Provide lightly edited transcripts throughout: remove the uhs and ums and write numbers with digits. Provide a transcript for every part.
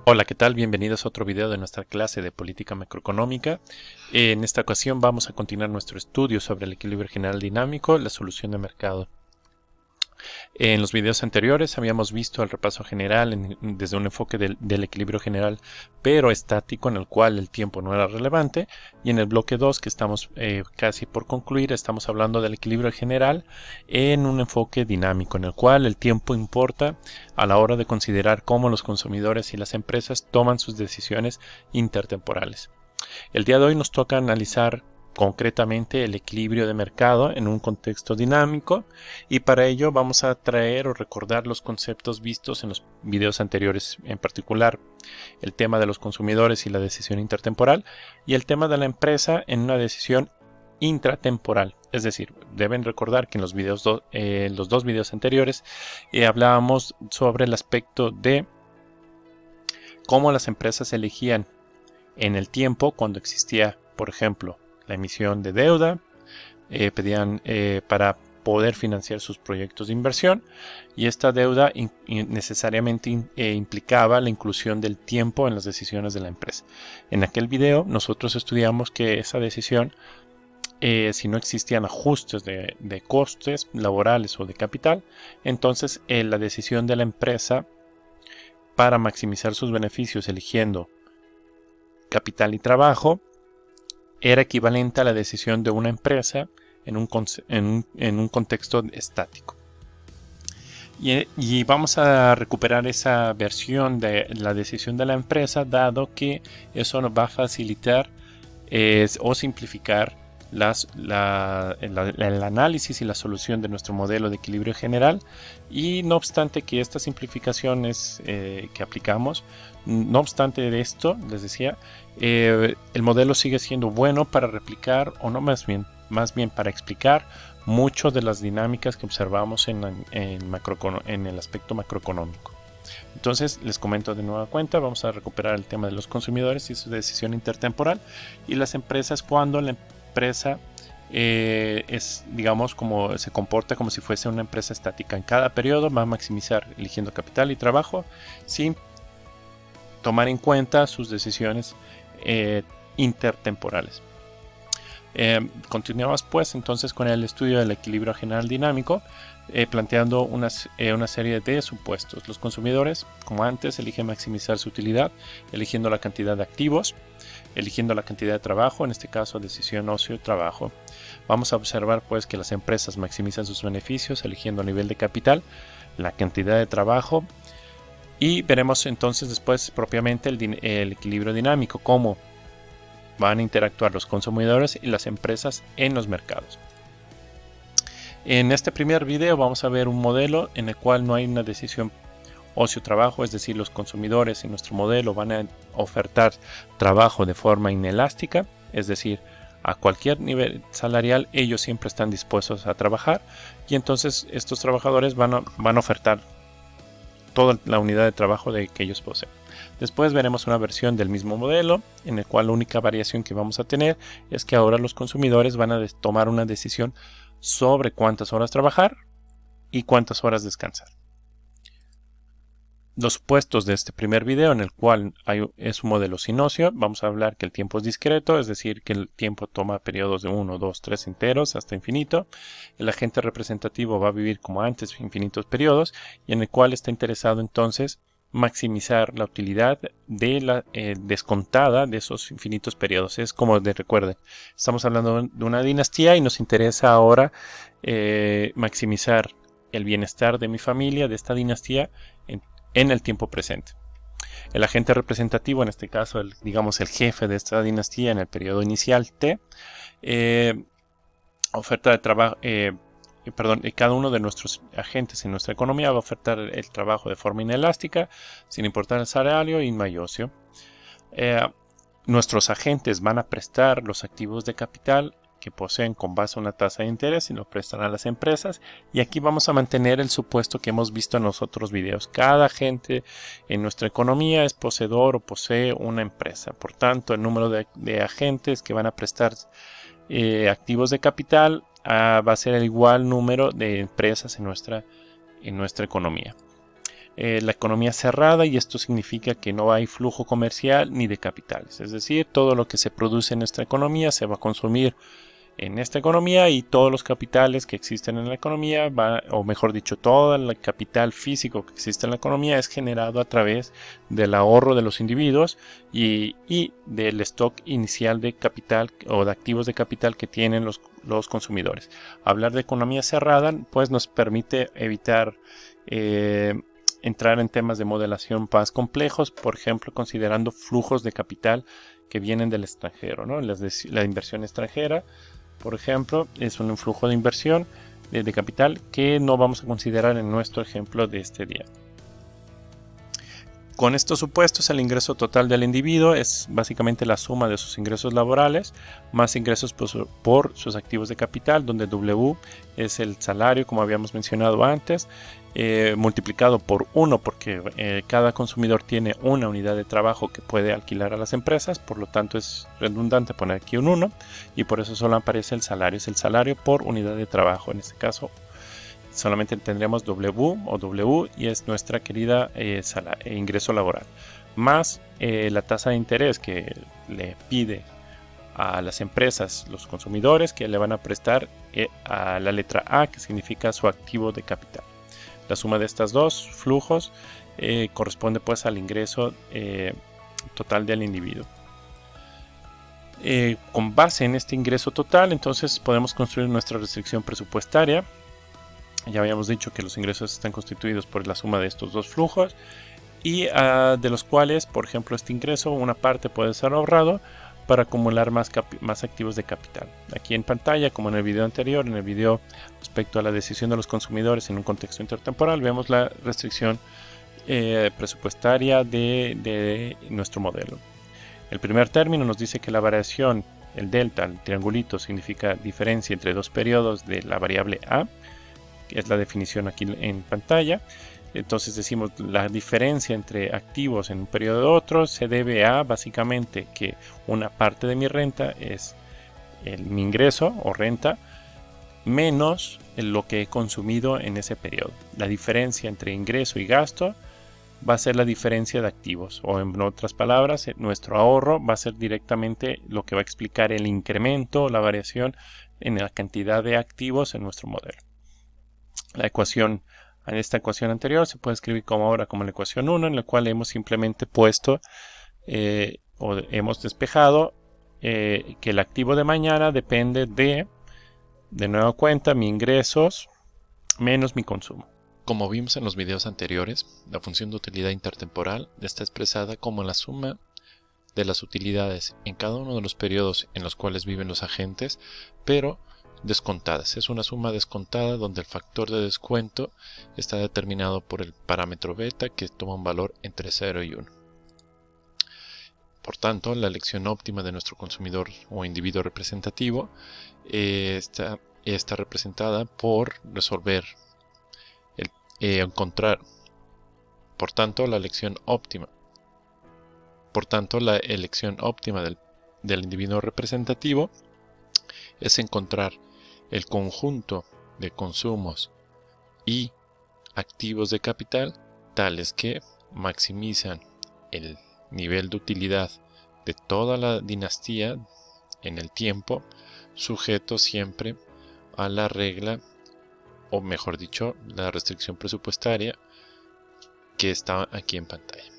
Hola, ¿qué tal? Bienvenidos a otro video de nuestra clase de política macroeconómica. En esta ocasión vamos a continuar nuestro estudio sobre el equilibrio general dinámico, la solución de mercado. En los videos anteriores habíamos visto el repaso general desde un enfoque del equilibrio general pero estático, en el cual el tiempo no era relevante, y en el bloque 2, que estamos casi por concluir, estamos hablando del equilibrio general en un enfoque dinámico, en el cual el tiempo importa a la hora de considerar cómo los consumidores y las empresas toman sus decisiones intertemporales. El día de hoy nos toca analizar concretamente el equilibrio de mercado en un contexto dinámico, y para ello vamos a traer o recordar los conceptos vistos en los videos anteriores, en particular el tema de los consumidores y la decisión intertemporal, y el tema de la empresa en una decisión intratemporal. Es decir, deben recordar que en los dos videos anteriores hablábamos sobre el aspecto de cómo las empresas elegían en el tiempo cuando existía, por ejemplo, la emisión de deuda, pedían para poder financiar sus proyectos de inversión, y esta deuda necesariamente implicaba la inclusión del tiempo en las decisiones de la empresa. En aquel video nosotros estudiamos que esa decisión, si no existían ajustes de costes laborales o de capital, entonces la decisión de la empresa para maximizar sus beneficios eligiendo capital y trabajo era equivalente a la decisión de una empresa en un contexto estático. Y vamos a recuperar esa versión de la decisión de la empresa, dado que eso nos va a facilitar o simplificar el análisis y la solución de nuestro modelo de equilibrio general. Y no obstante que estas simplificaciones que aplicamos, no obstante de esto, les decía, el modelo sigue siendo bueno para replicar, o no, más bien para explicar mucho de las dinámicas que observamos en el aspecto macroeconómico. Entonces, les comento de nueva cuenta, vamos a recuperar el tema de los consumidores y su decisión intertemporal, y las empresas cuando la empresa es, digamos, como se comporta como si fuese una empresa estática. En cada periodo va a maximizar eligiendo capital y trabajo sin tomar en cuenta sus decisiones intertemporales. Continuamos pues entonces con el estudio del equilibrio general dinámico, planteando una serie de supuestos. Los consumidores, como antes, eligen maximizar su utilidad eligiendo la cantidad de activos, eligiendo la cantidad de trabajo, en este caso decisión ocio-trabajo. Vamos a observar pues que las empresas maximizan sus beneficios eligiendo a nivel de capital, la cantidad de trabajo, y veremos entonces después propiamente el equilibrio dinámico, cómo van a interactuar los consumidores y las empresas en los mercados. En este primer video vamos a ver un modelo en el cual no hay una decisión ocio-trabajo, es decir, los consumidores en nuestro modelo van a ofertar trabajo de forma inelástica, es decir, a cualquier nivel salarial ellos siempre están dispuestos a trabajar, y entonces estos trabajadores van a ofertar toda la unidad de trabajo que ellos poseen. Después veremos una versión del mismo modelo en el cual la única variación que vamos a tener es que ahora los consumidores van a tomar una decisión sobre cuántas horas trabajar y cuántas horas descansar. Los supuestos de este primer video, en el cual es un modelo sin ocio, vamos a hablar que el tiempo es discreto, es decir, que el tiempo toma periodos de 1, 2, 3 enteros hasta infinito. El agente representativo va a vivir como antes infinitos periodos, y en el cual está interesado entonces maximizar la utilidad de la descontada de esos infinitos periodos. Es como recuerden, estamos hablando de una dinastía y nos interesa ahora maximizar el bienestar de mi familia, de esta dinastía, en el tiempo presente. El agente representativo, en este caso, digamos el jefe de esta dinastía en el periodo inicial T, oferta de trabajo, cada uno de nuestros agentes en nuestra economía va a ofertar el trabajo de forma inelástica, sin importar el salario y no hay ocio. Nuestros agentes van a prestar los activos de capital que poseen con base a una tasa de interés y lo prestan a las empresas, y aquí vamos a mantener el supuesto que hemos visto en los otros videos. Cada agente en nuestra economía es poseedor o posee una empresa, por tanto el número de agentes que van a prestar activos de capital va a ser el igual número de empresas en nuestra economía. la economía cerrada, y esto significa que no hay flujo comercial ni de capitales. Es decir, todo lo que se produce en nuestra economía se va a consumir en esta economía, y todos los capitales que existen en la economía, o mejor dicho, todo el capital físico que existe en la economía es generado a través del ahorro de los individuos y del stock inicial de capital o de activos de capital que tienen los consumidores. Hablar de economía cerrada pues nos permite evitar entrar en temas de modelación más complejos, por ejemplo, considerando flujos de capital que vienen del extranjero, ¿no? La inversión extranjera, por ejemplo, es un flujo de inversión de capital que no vamos a considerar en nuestro ejemplo de este día. Con estos supuestos, el ingreso total del individuo es básicamente la suma de sus ingresos laborales más ingresos por sus activos de capital, donde W es el salario, como habíamos mencionado antes, multiplicado por 1, porque cada consumidor tiene una unidad de trabajo que puede alquilar a las empresas, por lo tanto es redundante poner aquí un 1, y por eso solo aparece el salario. Es el salario por unidad de trabajo, en este caso solamente tendremos W, y es nuestra querida ingreso laboral, más la tasa de interés que le pide a las empresas los consumidores, que le van a prestar a la letra A, que significa su activo de capital. La suma de estos dos flujos corresponde pues al ingreso total del individuo. Con base en este ingreso total, entonces podemos construir nuestra restricción presupuestaria. Ya habíamos dicho que los ingresos están constituidos por la suma de estos dos flujos, y de los cuales, por ejemplo, este ingreso, una parte puede ser ahorrado para acumular más activos de capital. Aquí en pantalla, como en el video anterior, en el video respecto a la decisión de los consumidores en un contexto intertemporal, vemos la restricción presupuestaria de nuestro modelo. El primer término nos dice que la variación, el delta, el triangulito, significa diferencia entre dos periodos de la variable A, que es la definición aquí en pantalla. Entonces decimos la diferencia entre activos en un periodo de otro se debe a básicamente que una parte de mi renta es mi ingreso o renta menos lo que he consumido en ese periodo. La diferencia entre ingreso y gasto va a ser la diferencia de activos, o en otras palabras, nuestro ahorro va a ser directamente lo que va a explicar el incremento, la variación en la cantidad de activos en nuestro modelo. Esta ecuación anterior se puede escribir ahora como la ecuación 1, en la cual hemos simplemente puesto o hemos despejado que el activo de mañana depende de nueva cuenta, mis ingresos menos mi consumo. Como vimos en los videos anteriores, la función de utilidad intertemporal está expresada como la suma de las utilidades en cada uno de los periodos en los cuales viven los agentes, pero descontadas. Es una suma descontada donde el factor de descuento está determinado por el parámetro beta, que toma un valor entre 0 y 1. Por tanto, la elección óptima de nuestro consumidor o individuo representativo está representada por resolver, encontrar. Por tanto, la elección óptima del individuo representativo es encontrar el conjunto de consumos y activos de capital tales que maximizan el nivel de utilidad de toda la dinastía en el tiempo, sujeto siempre a la regla, o mejor dicho, la restricción presupuestaria que está aquí en pantalla.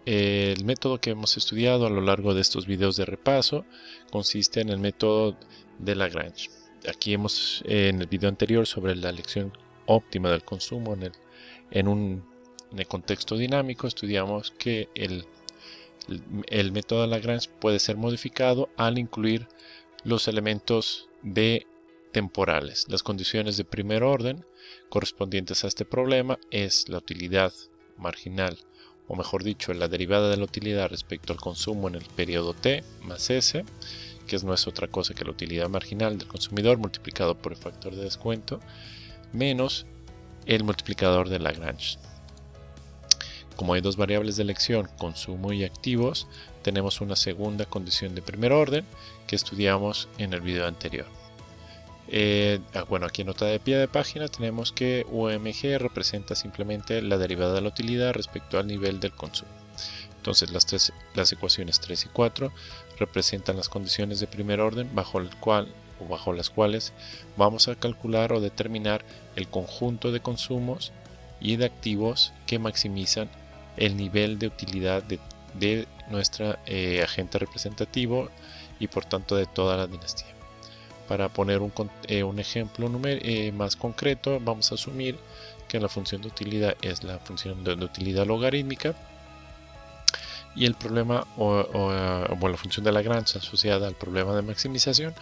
El método que hemos estudiado a lo largo de estos videos de repaso consiste en el método de Lagrange. Aquí en el video anterior sobre la elección óptima del consumo en el contexto dinámico, estudiamos que el método de Lagrange puede ser modificado al incluir los elementos temporales. Las condiciones de primer orden correspondientes a este problema es la utilidad marginal, o mejor dicho, la derivada de la utilidad respecto al consumo en el periodo t más s, que no es otra cosa que la utilidad marginal del consumidor multiplicado por el factor de descuento, menos el multiplicador de Lagrange. Como hay dos variables de elección, consumo y activos, tenemos una segunda condición de primer orden que estudiamos en el video anterior. Bueno, aquí en nota de pie de página tenemos que UMG representa simplemente la derivada de la utilidad respecto al nivel del consumo. Entonces las ecuaciones 3 y 4 representan las condiciones de primer orden bajo las cuales vamos a calcular o determinar el conjunto de consumos y de activos que maximizan el nivel de utilidad de nuestro agente representativo y por tanto de toda la dinastía. Para poner un ejemplo más concreto, vamos a asumir que la función de utilidad es la función de utilidad logarítmica y el problema o la función de Lagrange asociada al problema de maximización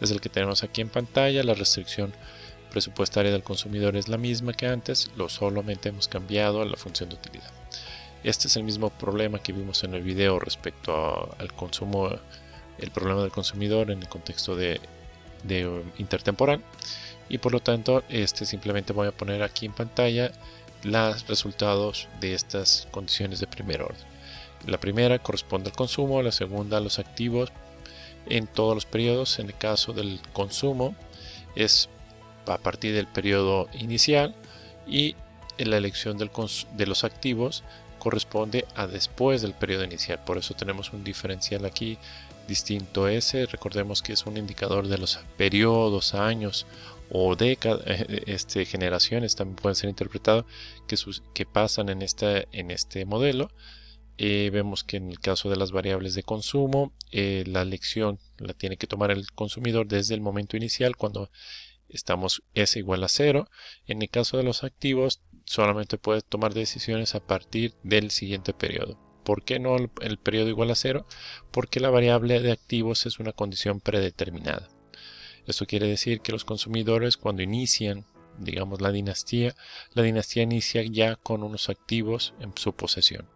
es el que tenemos aquí en pantalla. La restricción presupuestaria del consumidor es la misma que antes, solamente hemos cambiado la función de utilidad. Este es el mismo problema que vimos en el video respecto al consumo, el problema del consumidor en el contexto de intertemporal, y por lo tanto simplemente voy a poner aquí en pantalla los resultados de estas condiciones de primer orden. La primera corresponde al consumo, la segunda a los activos en todos los periodos. En el caso del consumo es a partir del periodo inicial y la elección de los activos corresponde a después del periodo inicial. Por eso tenemos un diferencial aquí distinto ese. Recordemos que es un indicador de los periodos, años o décadas, generaciones también pueden ser interpretados que pasan en este modelo. Vemos que en el caso de las variables de consumo, la elección la tiene que tomar el consumidor desde el momento inicial cuando estamos S igual a 0. En el caso de los activos, solamente puede tomar decisiones a partir del siguiente periodo. ¿Por qué no el periodo igual a 0? Porque la variable de activos es una condición predeterminada. Esto quiere decir que los consumidores, cuando inician, digamos, la dinastía inicia ya con unos activos en su posesión.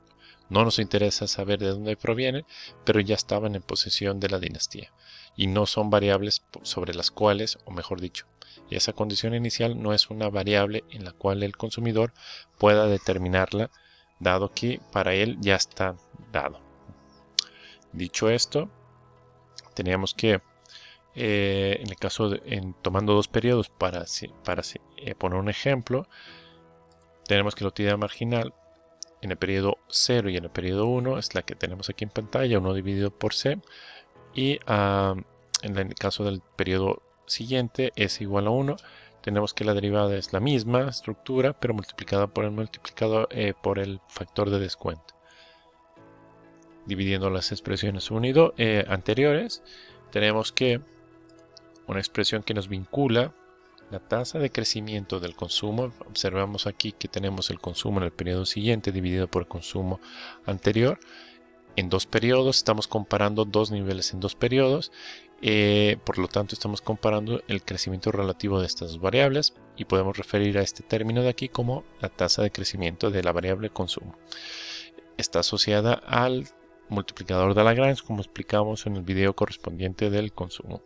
No nos interesa saber de dónde provienen, pero ya estaban en posesión de la dinastía. Y no son variables sobre las cuales, o mejor dicho, esa condición inicial no es una variable en la cual el consumidor pueda determinarla, dado que para él ya está dado. Dicho esto, teníamos que, en el caso tomando dos periodos para poner un ejemplo, tenemos que la utilidad marginal en el periodo 0 y en el periodo 1 es la que tenemos aquí en pantalla, 1 dividido por C, y en el caso del periodo siguiente es igual a 1, tenemos que la derivada es la misma estructura, pero multiplicada por por el factor de descuento. Dividiendo las expresiones unido anteriores, tenemos que una expresión que nos vincula la tasa de crecimiento del consumo. Observamos aquí que tenemos el consumo en el periodo siguiente dividido por el consumo anterior. En dos periodos, estamos comparando dos niveles en dos periodos. Por lo tanto, estamos comparando el crecimiento relativo de estas dos variables y podemos referir a este término de aquí como la tasa de crecimiento de la variable consumo. Está asociada al multiplicador de Lagrange, como explicamos en el video correspondiente del consumo.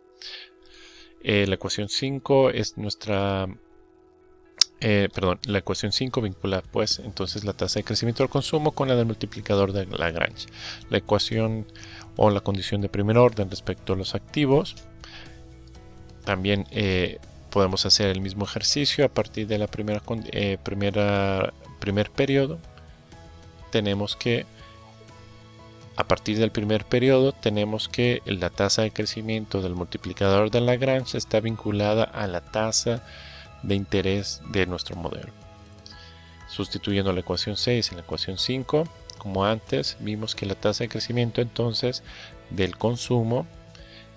La ecuación 5 es la ecuación 5 vincula pues entonces la tasa de crecimiento del consumo con la del multiplicador de Lagrange. La ecuación o la condición de primer orden respecto a los activos. También podemos hacer el mismo ejercicio a partir de la primer periodo. Tenemos que a partir del primer periodo tenemos que la tasa de crecimiento del multiplicador de Lagrange está vinculada a la tasa de interés de nuestro modelo. Sustituyendo la ecuación 6 en la ecuación 5, como antes, vimos que la tasa de crecimiento entonces del consumo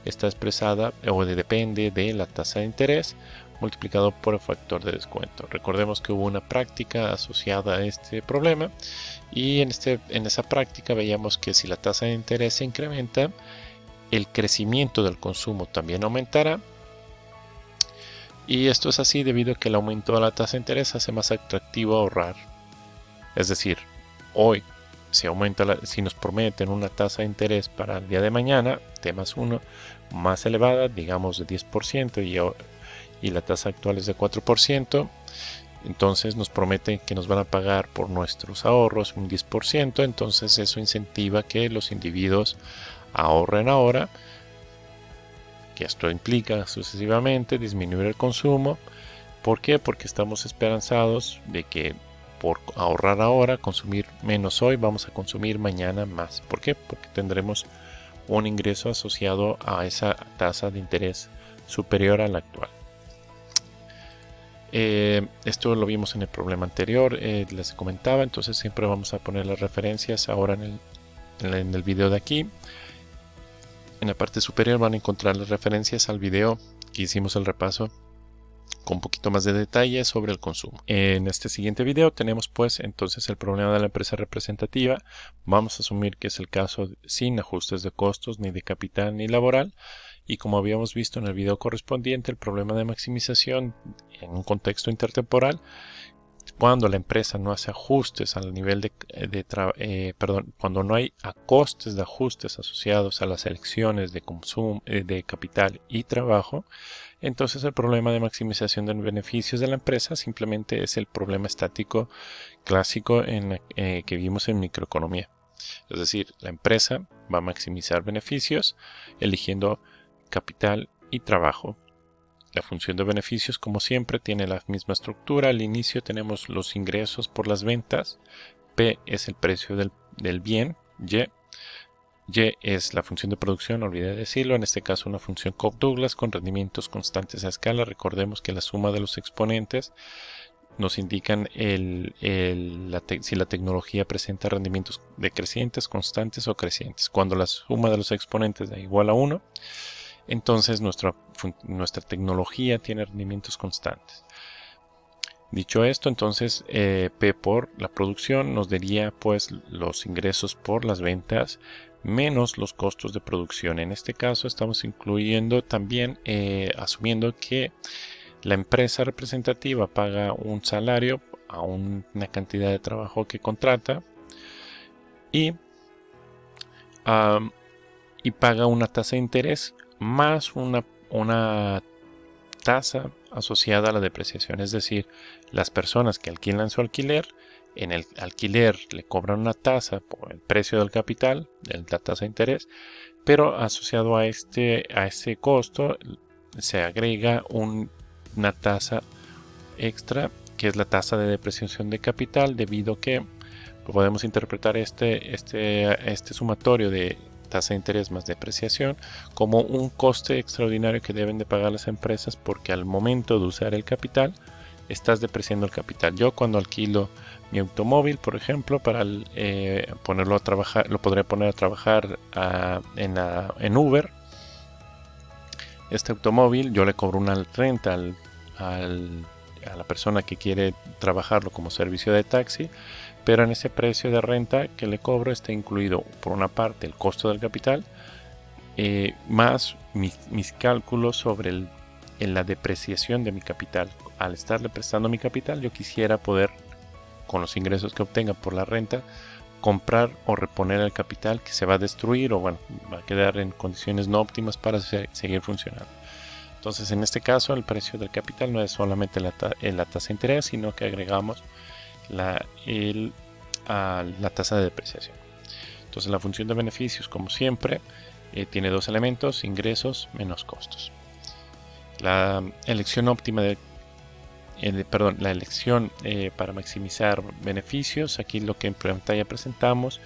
está expresada o depende de la tasa de interés multiplicado por el factor de descuento. Recordemos que hubo una práctica asociada a este problema y en esa práctica veíamos que si la tasa de interés se incrementa, el crecimiento del consumo también aumentará. Y esto es así debido a que el aumento de la tasa de interés hace más atractivo ahorrar. Es decir, hoy si nos prometen una tasa de interés para el día de mañana, T más 1, más elevada, digamos de 10%, y la tasa actual es de 4%, entonces nos prometen que nos van a pagar por nuestros ahorros un 10%, entonces eso incentiva que los individuos ahorren ahora que esto implica sucesivamente disminuir el consumo. ¿Por qué? Porque estamos esperanzados de que por ahorrar ahora, consumir menos hoy, vamos a consumir mañana más. ¿Por qué? Porque tendremos un ingreso asociado a esa tasa de interés superior a la actual. Esto lo vimos en el problema anterior, les comentaba, entonces siempre vamos a poner las referencias ahora en el video de aquí. En la parte superior van a encontrar las referencias al video que hicimos el repaso con un poquito más de detalle sobre el consumo. En este siguiente video tenemos pues entonces el problema de la empresa representativa. Vamos a asumir que es el caso sin ajustes de costos, ni de capital, ni laboral. Y como habíamos visto en el video correspondiente, el problema de maximización en un contexto intertemporal, cuando la empresa no hace ajustes al nivel cuando no hay costes de ajustes asociados a las elecciones de consumo, de capital y trabajo, entonces el problema de maximización de beneficios de la empresa simplemente es el problema estático clásico que vimos en microeconomía. Es decir, la empresa va a maximizar beneficios eligiendo capital y trabajo. La función de beneficios, como siempre, tiene la misma estructura. Al inicio tenemos los ingresos por las ventas. P es el precio del bien. Y es la función de producción, olvidé decirlo. En este caso una función Cobb-Douglas con rendimientos constantes a escala. Recordemos que la suma de los exponentes nos indican si la tecnología presenta rendimientos decrecientes, constantes o crecientes. Cuando la suma de los exponentes da igual a 1, entonces nuestra tecnología tiene rendimientos constantes. Dicho esto, entonces P por la producción nos daría pues los ingresos por las ventas menos los costos de producción. En este caso estamos incluyendo también, asumiendo que la empresa representativa paga un salario a una cantidad de trabajo que contrata y paga una tasa de interés más una tasa asociada a la depreciación. Es decir, las personas que alquilan su alquiler, en el alquiler le cobran una tasa por el precio del capital, la tasa de interés, pero asociado a ese costo se agrega una tasa extra que es la tasa de depreciación de capital, debido a que podemos interpretar este sumatorio de tasa de interés más depreciación como un coste extraordinario que deben de pagar las empresas, porque al momento de usar el capital estás depreciando el capital. Yo cuando alquilo mi automóvil, por ejemplo, para ponerlo a trabajar, lo podría poner a trabajar en Uber. Este automóvil yo le cobro una renta a la persona que quiere trabajarlo como servicio de taxi, pero en ese precio de renta que le cobro está incluido por una parte el costo del capital, más mis cálculos sobre la depreciación de mi capital. Al estarle prestando mi capital, yo quisiera poder, con los ingresos que obtenga por la renta, comprar o reponer el capital que se va a destruir o bueno, va a quedar en condiciones no óptimas para seguir funcionando. Entonces, en este caso, el precio del capital no es solamente la tasa de interés, sino que agregamos la tasa de depreciación. Entonces, la función de beneficios, como siempre, tiene dos elementos: ingresos menos costos. La elección óptima la elección para maximizar beneficios, aquí lo que en pantalla presentamos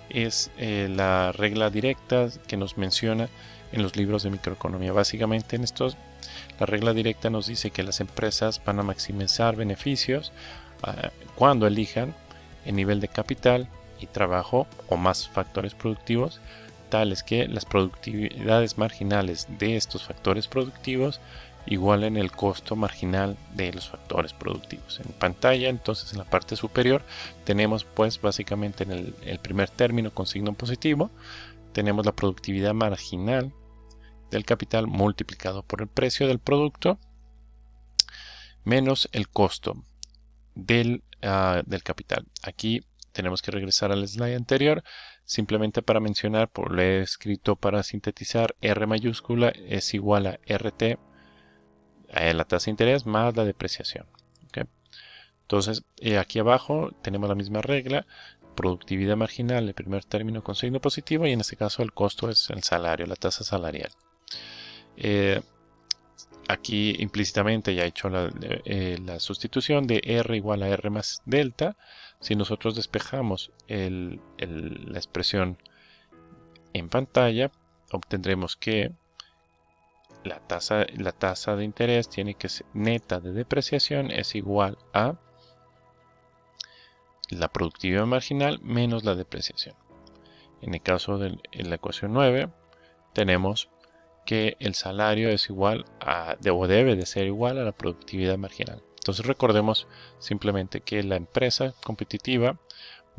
es la regla directa que nos menciona en los libros de microeconomía. Básicamente en estos, la regla directa nos dice que las empresas van a maximizar beneficios cuando elijan el nivel de capital y trabajo o más factores productivos, tales que las productividades marginales de estos factores productivos igualen el costo marginal de los factores productivos. En pantalla, entonces, en la parte superior tenemos pues básicamente en el primer término con signo positivo, tenemos la productividad marginal del capital multiplicado por el precio del producto menos el costo del capital. Aquí tenemos que regresar al slide anterior simplemente para mencionar, lo he escrito para sintetizar, R mayúscula es igual a RT, la tasa de interés más la depreciación. ¿Okay? Entonces, aquí abajo tenemos la misma regla: productividad marginal, el primer término con signo positivo, y en este caso el costo es el salario, la tasa salarial. Aquí implícitamente ya he hecho la sustitución de R igual a R más delta. Si nosotros despejamos la expresión en pantalla, obtendremos que la tasa de interés tiene que ser neta de depreciación es igual a la productividad marginal menos la depreciación. En el caso de la ecuación 9, tenemos que el salario es igual a, o debe de ser igual a la productividad marginal. Entonces recordemos simplemente que la empresa competitiva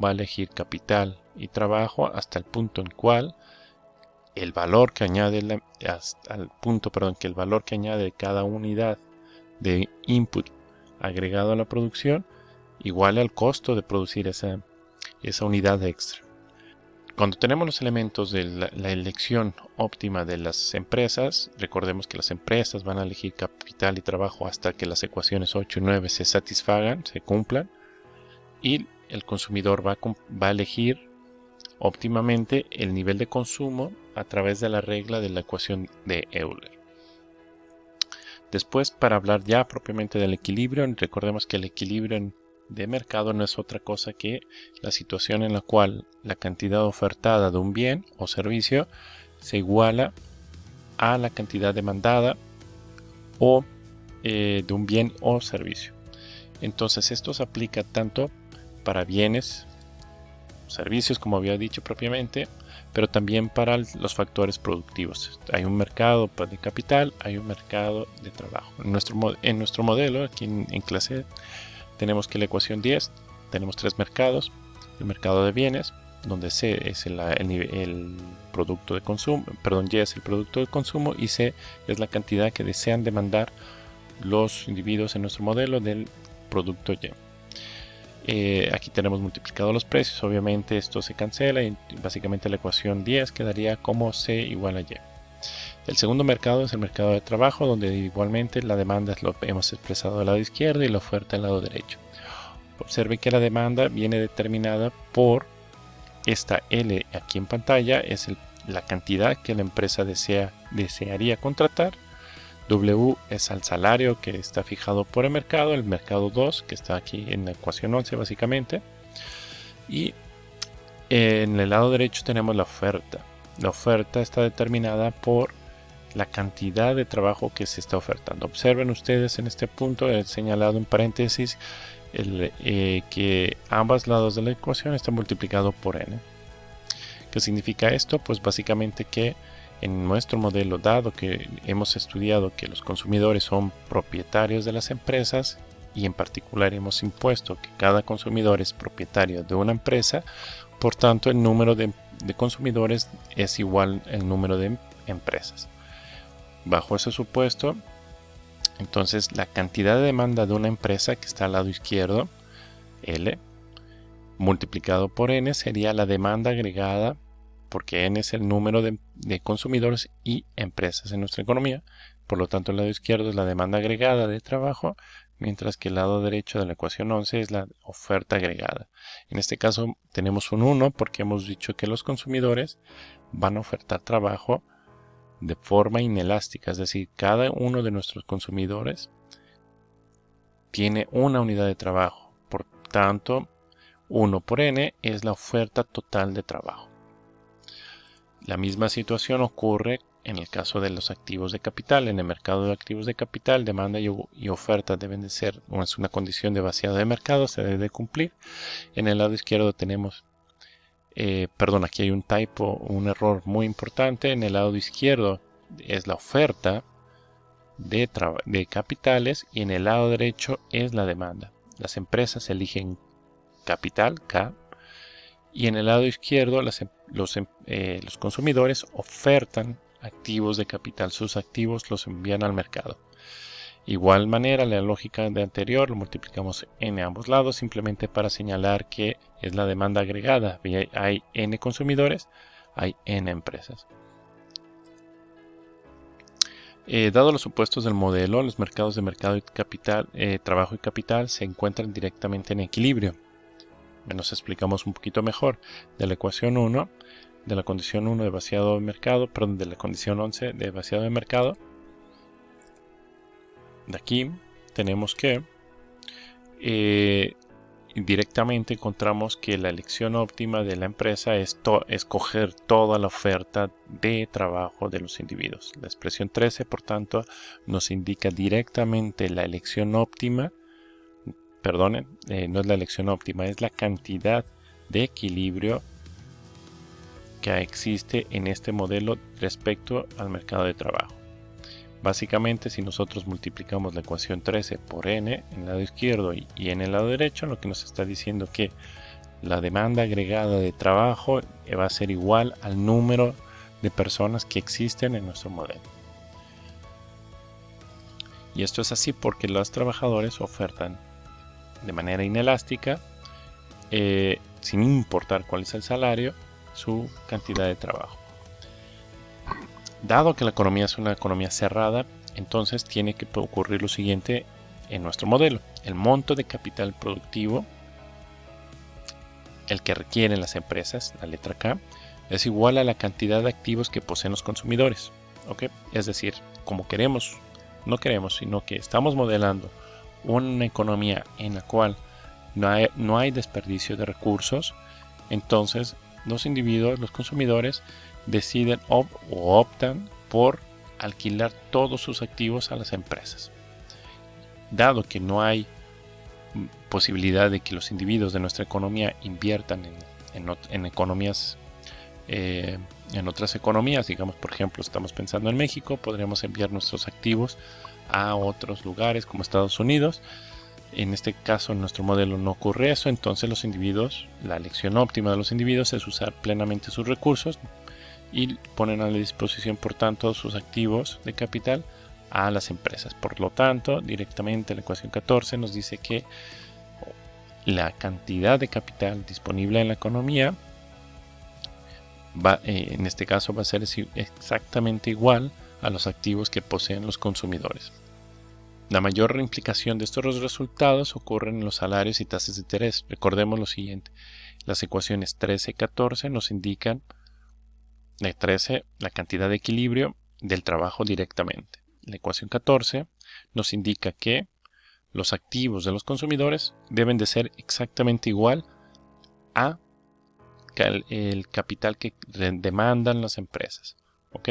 va a elegir capital y trabajo hasta el punto en cual el valor que añade hasta el punto, que el valor que añade cada unidad de input agregado a la producción iguale al costo de producir esa unidad extra. Cuando tenemos los elementos de la elección óptima de las empresas, recordemos que las empresas van a elegir capital y trabajo hasta que las ecuaciones 8 y 9 se satisfagan, se cumplan, y el consumidor va a elegir óptimamente el nivel de consumo a través de la regla de la ecuación de Euler. Después, para hablar ya propiamente del equilibrio, recordemos que el equilibrio de mercado no es otra cosa que la situación en la cual la cantidad ofertada de un bien o servicio se iguala a la cantidad demandada o de un bien o servicio. Entonces esto se aplica tanto para bienes, servicios como había dicho propiamente, pero también para los factores productivos. Hay un mercado de capital, hay un mercado de trabajo. En nuestro modelo, aquí en clase, tenemos que la ecuación 10, tenemos tres mercados. El mercado de bienes, donde C es el producto de consumo, Y es el producto de consumo y C es la cantidad que desean demandar los individuos en nuestro modelo del producto Y. Aquí tenemos multiplicado los precios, obviamente esto se cancela y básicamente la ecuación 10 quedaría como C igual a Y. El segundo mercado es el mercado de trabajo, donde igualmente la demanda lo hemos expresado al lado izquierdo y la oferta al lado derecho. Observe que la demanda viene determinada por esta L aquí en pantalla, es la cantidad que la empresa desearía contratar. W es el salario que está fijado por el mercado 2 que está aquí en la ecuación 11 básicamente. Y en el lado derecho tenemos la oferta. La oferta está determinada por la cantidad de trabajo que se está ofertando. Observen ustedes en este punto, he señalado en paréntesis que ambos lados de la ecuación están multiplicados por n. ¿Qué significa esto? Pues básicamente que en nuestro modelo, dado que hemos estudiado que los consumidores son propietarios de las empresas y en particular hemos impuesto que cada consumidor es propietario de una empresa, por tanto el número de consumidores es igual al número de empresas. Bajo ese supuesto, entonces la cantidad de demanda de una empresa que está al lado izquierdo, L, multiplicado por N sería la demanda agregada, porque N es el número de consumidores y empresas en nuestra economía. Por lo tanto, el lado izquierdo es la demanda agregada de trabajo, mientras que el lado derecho de la ecuación 11 es la oferta agregada. En este caso tenemos un 1 porque hemos dicho que los consumidores van a ofertar trabajo de forma inelástica, es decir, cada uno de nuestros consumidores tiene una unidad de trabajo. Por tanto, 1 por n es la oferta total de trabajo. La misma situación ocurre en el caso de los activos de capital. En el mercado de activos de capital, demanda y oferta deben de ser, es una condición de vaciado de mercado, se debe de cumplir. En el lado izquierdo tenemos, aquí hay un typo, un error muy importante. En el lado izquierdo es la oferta de capitales y en el lado derecho es la demanda. Las empresas eligen capital, K, y en el lado izquierdo los consumidores ofertan activos de capital, sus activos los envían al mercado. Igual manera, la lógica de anterior lo multiplicamos en ambos lados simplemente para señalar que es la demanda agregada. Hay n consumidores, hay n empresas. Dado los supuestos del modelo, los mercados de mercado y capital, trabajo y capital se encuentran directamente en equilibrio. Nos explicamos un poquito mejor de la ecuación 1, de la condición 1 de vaciado de mercado, de la condición 11 de vaciado de mercado. De aquí tenemos que directamente encontramos que la elección óptima de la empresa es escoger toda la oferta de trabajo de los individuos. La expresión 13, por tanto, nos indica directamente la elección óptima. Perdonen, no es la elección óptima, es la cantidad de equilibrio que existe en este modelo respecto al mercado de trabajo. Básicamente, si nosotros multiplicamos la ecuación 13 por n en el lado izquierdo y en el lado derecho, lo que nos está diciendo que la demanda agregada de trabajo va a ser igual al número de personas que existen en nuestro modelo. Y esto es así porque los trabajadores ofertan de manera inelástica, sin importar cuál es el salario, su cantidad de trabajo. Dado que la economía es una economía cerrada, entonces tiene que ocurrir lo siguiente en nuestro modelo. El monto de capital productivo, el que requieren las empresas, la letra K, es igual a la cantidad de activos que poseen los consumidores. ¿Okay? Es decir, como no queremos, sino que estamos modelando una economía en la cual no hay desperdicio de recursos, entonces los individuos, los consumidores, deciden o optan por alquilar todos sus activos a las empresas. Dado que no hay posibilidad de que los individuos de nuestra economía inviertan en economías, en otras economías, digamos, por ejemplo, estamos pensando en México, podríamos enviar nuestros activos a otros lugares como Estados Unidos. En este caso, en nuestro modelo no ocurre eso, entonces los individuos, la elección óptima de los individuos es usar plenamente sus recursos y ponen a la disposición, por tanto, sus activos de capital a las empresas. Por lo tanto, directamente la ecuación 14 nos dice que la cantidad de capital disponible en la economía en este caso va a ser exactamente igual a los activos que poseen los consumidores. La mayor implicación de estos resultados ocurre en los salarios y tasas de interés. Recordemos lo siguiente: las ecuaciones 13 y 14 nos indican la 13, la cantidad de equilibrio del trabajo directamente. La ecuación 14 nos indica que los activos de los consumidores deben de ser exactamente igual a el capital que demandan las empresas. ¿Ok?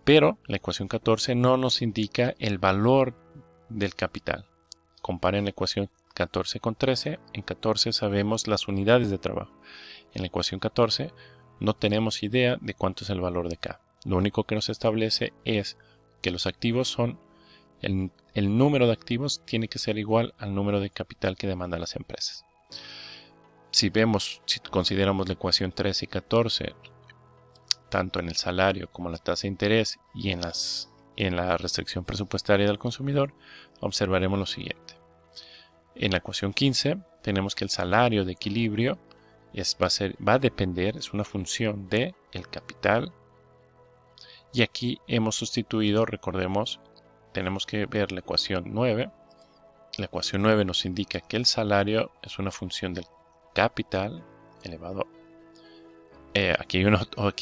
Pero la ecuación 14 no nos indica el valor del capital. Comparen la ecuación 14 con 13. En 14 sabemos las unidades de trabajo. En la ecuación 14 no tenemos idea de cuánto es el valor de K. Lo único que nos establece es que los activos son el número de activos tiene que ser igual al número de capital que demandan las empresas. Si consideramos la ecuación 13 y 14, tanto en el salario como la tasa de interés y en la restricción presupuestaria del consumidor, observaremos lo siguiente. En la ecuación 15 tenemos que el salario de equilibrio va a depender, es una función del capital. Y aquí hemos sustituido, recordemos, tenemos que ver la ecuación 9. La ecuación 9 nos indica que el salario es una función del capital elevado. Aquí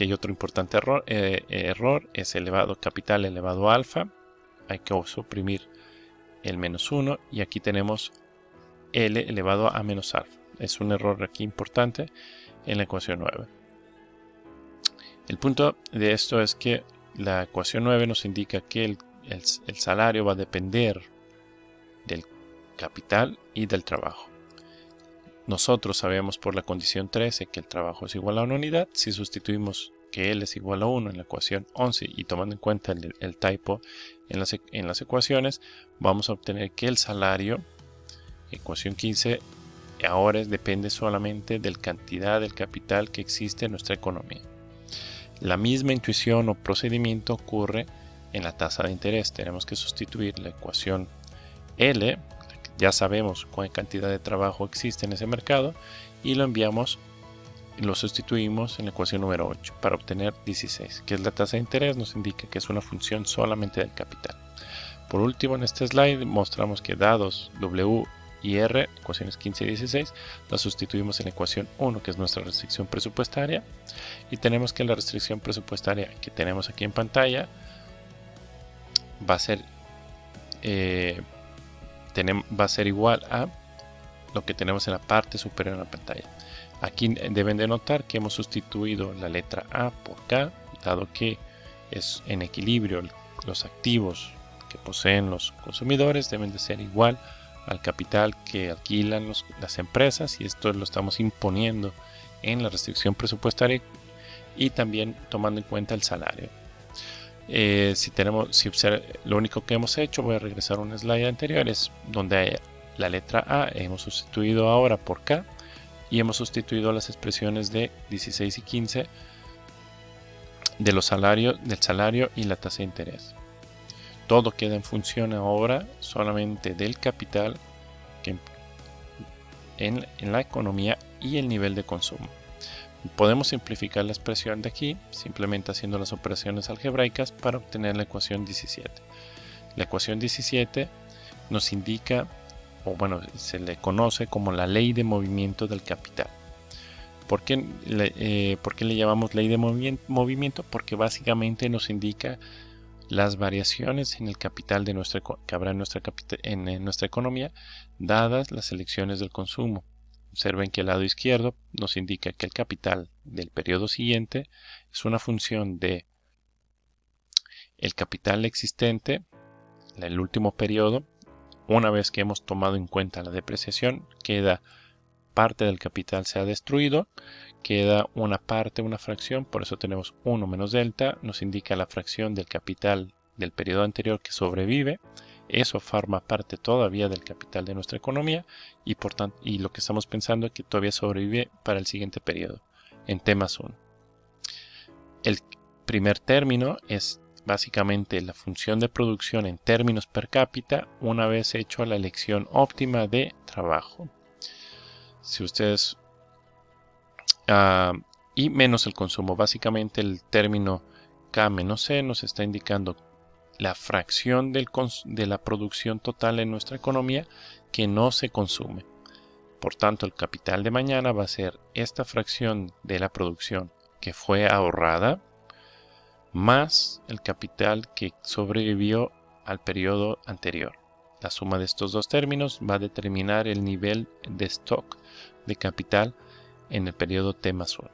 hay otro importante error, es capital elevado a alfa. Hay que suprimir el menos 1 y aquí tenemos L elevado a menos alfa. Es un error aquí importante en la ecuación 9. El punto de esto es que la ecuación 9 nos indica que el salario va a depender del capital y del trabajo. Nosotros sabemos por la condición 13 que el trabajo es igual a una unidad. Si sustituimos que L es igual a 1 en la ecuación 11 y tomando en cuenta el typo en las ecuaciones, vamos a obtener que el salario, ecuación 15, ahora depende solamente de la cantidad del capital que existe en nuestra economía. La misma intuición o procedimiento ocurre en la tasa de interés. Tenemos que sustituir la ecuación L, ya sabemos cuál cantidad de trabajo existe en ese mercado, y lo sustituimos en la ecuación número 8 para obtener 16, que es la tasa de interés. Nos indica que es una función solamente del capital. Por último, en este slide mostramos que dados W y R, ecuaciones 15 y 16, las sustituimos en la ecuación 1, que es nuestra restricción presupuestaria, y tenemos que la restricción presupuestaria que tenemos aquí en pantalla va a ser va a ser igual a lo que tenemos en la parte superior de la pantalla. Aquí deben de notar que hemos sustituido la letra A por K, dado que es en equilibrio. Los activos que poseen los consumidores deben de ser igual al capital que alquilan las empresas, y esto lo estamos imponiendo en la restricción presupuestaria y también tomando en cuenta el salario. Lo único que hemos hecho, voy a regresar a un slide anterior, es donde la letra A hemos sustituido ahora por K y hemos sustituido las expresiones de 16 y 15 del salario y la tasa de interés. Todo queda en función ahora solamente del capital en la economía y el nivel de consumo. Podemos simplificar la expresión de aquí simplemente haciendo las operaciones algebraicas para obtener la ecuación 17. La ecuación 17 nos indica, o bueno, se le conoce como la ley de movimiento del capital. ¿Por qué le llamamos ley de movimiento? Porque básicamente nos indica las variaciones en el capital que habrá en nuestra economía, dadas las elecciones del consumo. Observen que el lado izquierdo nos indica que el capital del periodo siguiente es una función de el capital existente, el último periodo. Una vez que hemos tomado en cuenta la depreciación, queda parte del capital se ha destruido, queda una fracción, por eso tenemos 1 menos delta, nos indica la fracción del capital del periodo anterior que sobrevive. Eso forma parte todavía del capital de nuestra economía y lo que estamos pensando es que todavía sobrevive para el siguiente periodo, en T más 1. El primer término es básicamente la función de producción en términos per cápita una vez hecho la elección óptima de trabajo. Si ustedes y menos el consumo, básicamente el término K menos C nos está indicando la fracción de la producción total en nuestra economía que no se consume. Por tanto, el capital de mañana va a ser esta fracción de la producción que fue ahorrada más el capital que sobrevivió al periodo anterior. La suma de estos dos términos va a determinar el nivel de stock de capital en el periodo T más 1.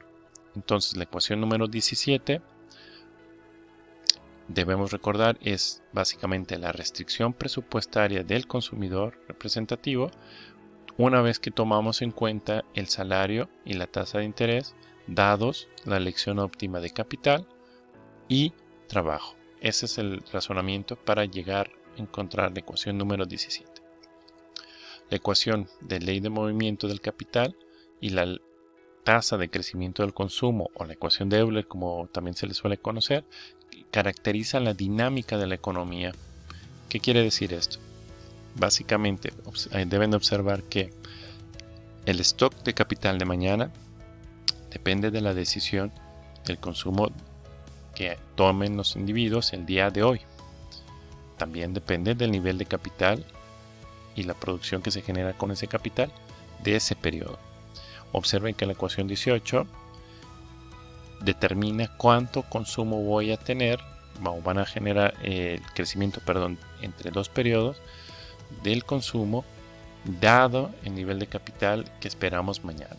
Entonces, la ecuación número 17, debemos recordar, es básicamente la restricción presupuestaria del consumidor representativo una vez que tomamos en cuenta el salario y la tasa de interés, dados la elección óptima de capital y trabajo. Ese es el razonamiento para llegar a encontrar la ecuación número 17. La ecuación de ley de movimiento del capital y la tasa de crecimiento del consumo, o la ecuación de Euler, como también se le suele conocer, caracteriza la dinámica de la economía. ¿Qué quiere decir esto? Básicamente deben observar que el stock de capital de mañana depende de la decisión del consumo que tomen los individuos el día de hoy. También depende del nivel de capital y la producción que se genera con ese capital de ese periodo. Observen que la ecuación 18 determina cuánto consumo voy a tener, o van a generar el crecimiento, entre dos periodos del consumo, dado el nivel de capital que esperamos mañana.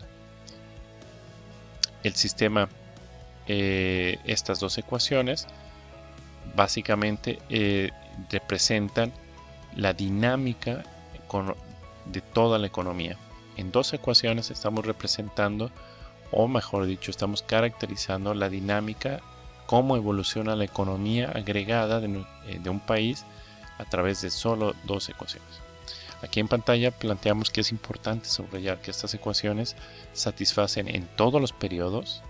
El sistema, estas dos ecuaciones básicamente representan la dinámica de toda la economía. En dos ecuaciones estamos representando, o mejor dicho, estamos caracterizando la dinámica, cómo evoluciona la economía agregada de un país a través de solo dos ecuaciones. Aquí en pantalla planteamos que es importante subrayar que estas ecuaciones satisfacen en todos los periodos.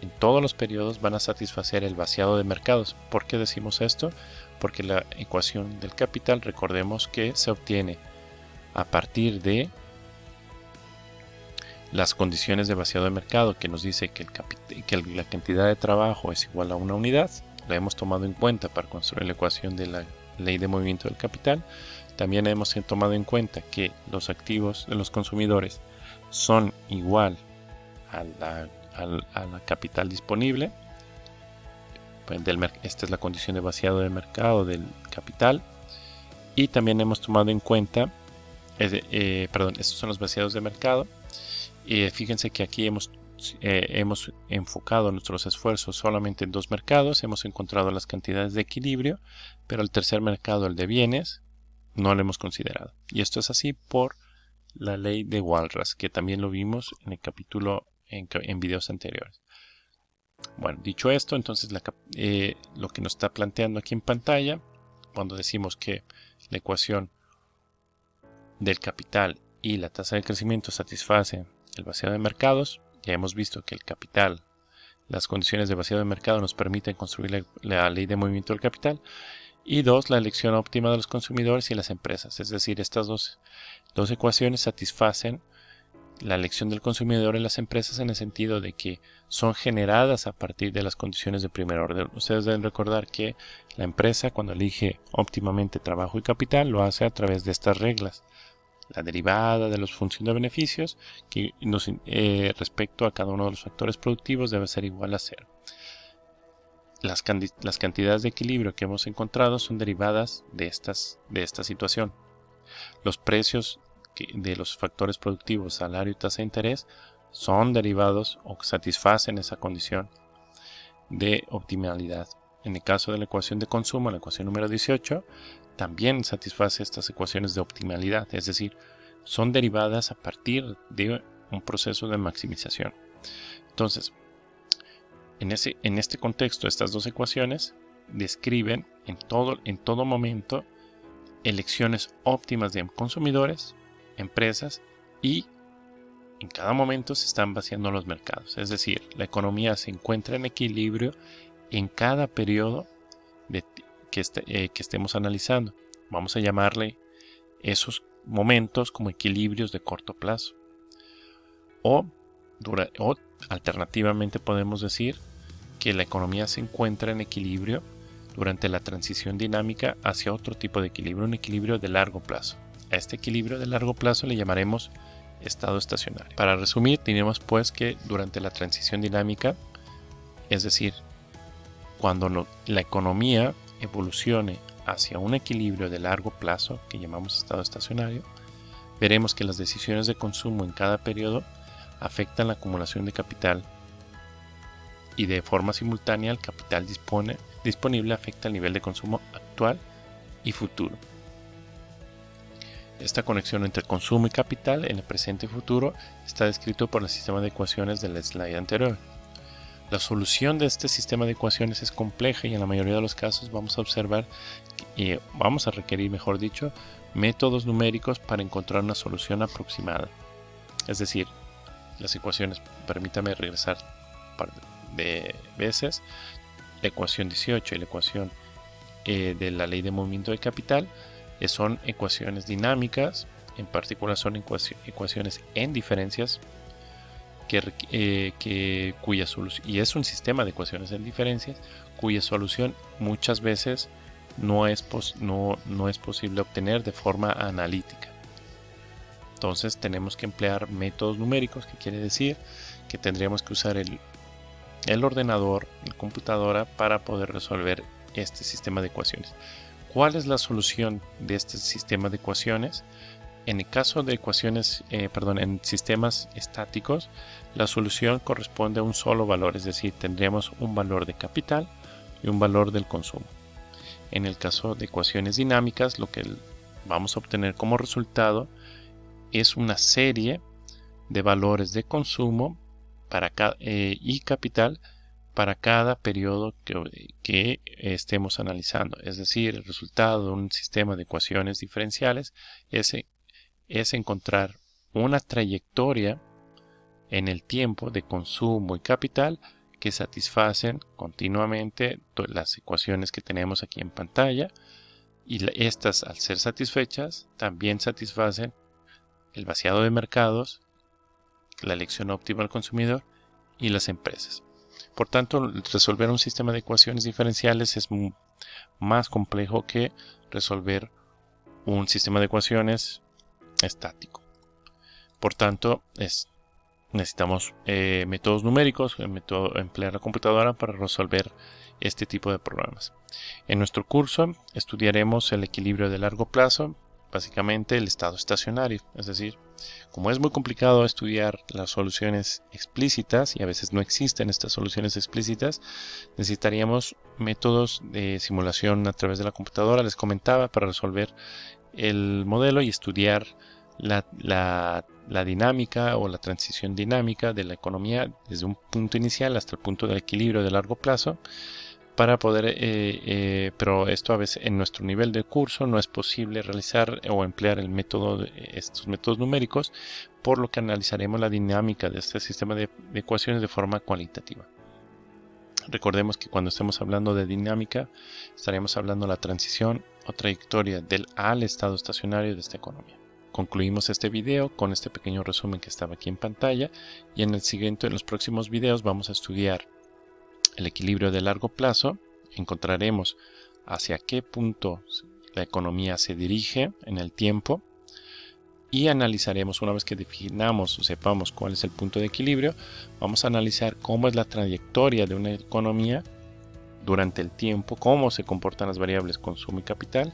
En todos los periodos van a satisfacer el vaciado de mercados. ¿Por qué decimos esto? Porque la ecuación del capital, recordemos que se obtiene a partir de las condiciones de vaciado de mercado, que nos dice que la cantidad de trabajo es igual a una unidad. La hemos tomado en cuenta para construir la ecuación de la ley de movimiento del capital. También hemos tomado en cuenta que los activos de los consumidores son igual a la capital disponible. Esta es la condición de vaciado de mercado del capital. Y también hemos tomado en cuenta, estos son los vaciados de mercado. Fíjense que aquí hemos enfocado nuestros esfuerzos solamente en dos mercados. Hemos encontrado las cantidades de equilibrio, pero el tercer mercado, el de bienes, no lo hemos considerado. Y esto es así por la ley de Walras, que también lo vimos en el capítulo en videos anteriores. Bueno, dicho esto, entonces lo que nos está planteando aquí en pantalla, cuando decimos que la ecuación del capital y la tasa de crecimiento satisfacen el vaciado de mercados, ya hemos visto que el capital, las condiciones de vaciado de mercado nos permiten construir la ley de movimiento del capital, y dos, la elección óptima de los consumidores y las empresas. Es decir, estas dos ecuaciones satisfacen la elección del consumidor y las empresas en el sentido de que son generadas a partir de las condiciones de primer orden. Ustedes deben recordar que la empresa, cuando elige óptimamente trabajo y capital, lo hace a través de estas reglas. La derivada de los función de beneficios, que respecto a cada uno de los factores productivos, debe ser igual a cero. Las cantidades de equilibrio que hemos encontrado son derivadas de esta situación. Los precios de los factores productivos, salario y tasa de interés, son derivados o satisfacen esa condición de optimalidad. En el caso de la ecuación de consumo, la ecuación número 18, también satisface estas ecuaciones de optimalidad, es decir, son derivadas a partir de un proceso de maximización. Entonces, en este contexto, estas dos ecuaciones describen en todo momento elecciones óptimas de consumidores, empresas, y en cada momento se están vaciando los mercados. Es decir, la economía se encuentra en equilibrio en cada periodo que estemos analizando. Vamos a llamarle esos momentos como equilibrios de corto plazo. O alternativamente podemos decir que la economía se encuentra en equilibrio durante la transición dinámica hacia otro tipo de equilibrio, un equilibrio de largo plazo. A este equilibrio de largo plazo le llamaremos estado estacionario. Para resumir, tenemos pues que durante la transición dinámica, es decir, cuando la economía evolucione hacia un equilibrio de largo plazo, que llamamos estado estacionario, veremos que las decisiones de consumo en cada periodo afectan la acumulación de capital, y de forma simultánea el capital disponible afecta el nivel de consumo actual y futuro. Esta conexión entre consumo y capital en el presente y futuro está descrito por el sistema de ecuaciones del slide anterior. La solución de este sistema de ecuaciones es compleja y en la mayoría de los casos vamos a requerir, mejor dicho, métodos numéricos para encontrar una solución aproximada. Es decir, las ecuaciones, permítame regresar de veces, la ecuación 18 y la ecuación de la ley de movimiento de capital son ecuaciones dinámicas, en particular son ecuaciones en diferencias, cuya solución, y es un sistema de ecuaciones en diferencias cuya solución muchas veces no es posible obtener de forma analítica. Entonces tenemos que emplear métodos numéricos, que quiere decir que tendríamos que usar el ordenador, la computadora, para poder resolver este sistema de ecuaciones. ¿Cuál es la solución de este sistema de ecuaciones? En el caso de en sistemas estáticos, la solución corresponde a un solo valor, es decir, tendríamos un valor de capital y un valor del consumo. En el caso de ecuaciones dinámicas, lo que vamos a obtener como resultado es una serie de valores de consumo y capital para cada periodo que estemos analizando. Es decir, el resultado de un sistema de ecuaciones diferenciales es encontrar una trayectoria en el tiempo de consumo y capital que satisfacen continuamente las ecuaciones que tenemos aquí en pantalla, y estas, al ser satisfechas, también satisfacen el vaciado de mercados, la elección óptima del consumidor y las empresas. Por tanto, resolver un sistema de ecuaciones diferenciales es más complejo que resolver un sistema de ecuaciones estático. Por tanto, necesitamos métodos numéricos, emplear la computadora para resolver este tipo de problemas. En nuestro curso estudiaremos el equilibrio de largo plazo, básicamente el estado estacionario, es decir, como es muy complicado estudiar las soluciones explícitas y a veces no existen estas soluciones explícitas, necesitaríamos métodos de simulación a través de la computadora, les comentaba, para resolver el modelo y estudiar la dinámica o la transición dinámica de la economía desde un punto inicial hasta el punto del equilibrio de largo plazo, para poder, pero esto a veces en nuestro nivel de curso no es posible realizar o emplear estos métodos numéricos, por lo que analizaremos la dinámica de este sistema de ecuaciones de forma cualitativa. Recordemos que cuando estemos hablando de dinámica, estaremos hablando de la transición o trayectoria del al estado estacionario de esta economía. Concluimos este video con este pequeño resumen que estaba aquí en pantalla, y en los próximos videos vamos a estudiar el equilibrio de largo plazo. Encontraremos hacia qué punto la economía se dirige en el tiempo y analizaremos, una vez que definamos o sepamos cuál es el punto de equilibrio, vamos a analizar cómo es la trayectoria de una economía durante el tiempo, cómo se comportan las variables consumo y capital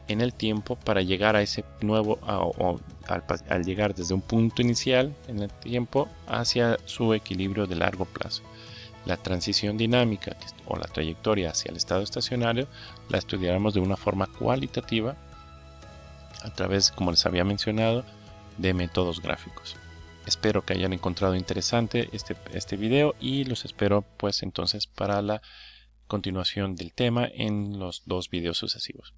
en el tiempo para llegar a ese nuevo, al llegar desde un punto inicial en el tiempo hacia su equilibrio de largo plazo. La transición dinámica o la trayectoria hacia el estado estacionario la estudiaremos de una forma cualitativa a través, como les había mencionado, de métodos gráficos. Espero que hayan encontrado interesante este video y los espero pues entonces para la continuación del tema en los 2 videos sucesivos.